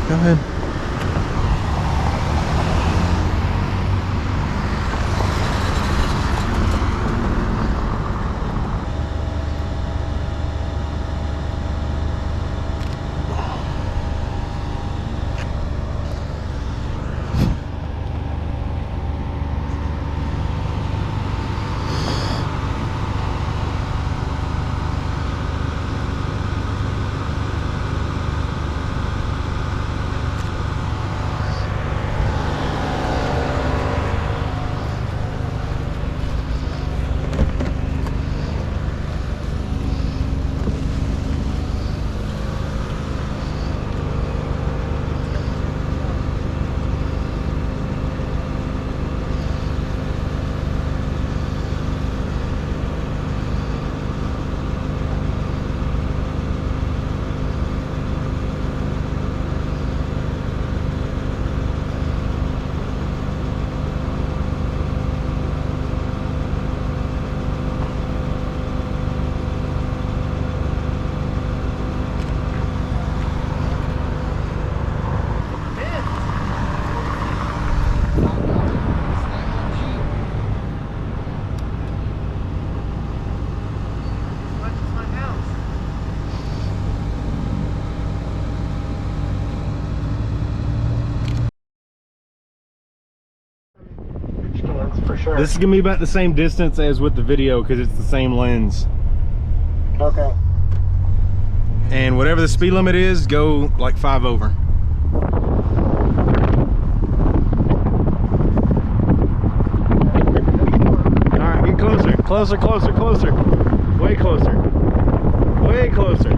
Go ahead. For sure. This is gonna be about the same distance as with the video because it's the same lens. Okay. And whatever the speed limit is, go like 5 over. All right, get closer, closer, closer, closer. Way closer. Way closer.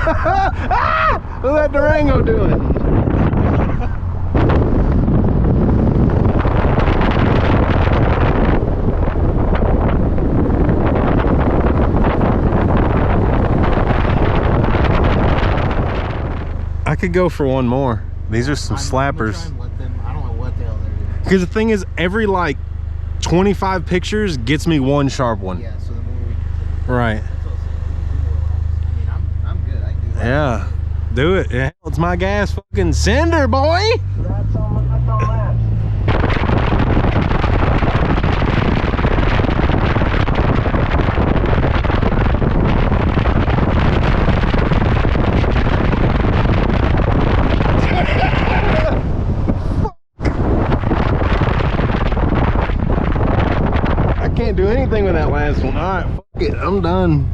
Ah! What's that Durango doing? I could go for one more. These are some slappers. I don't know what the hell they're doing. Because the thing is, every like 25 pictures gets me one sharp one. Yeah, so the more we... Right. I mean, I'm good. I can do that. Yeah. Do it. Yeah. It's my gas fucking sender, boy. That's on that. I can't do anything with that last one. All right, fuck it. I'm done.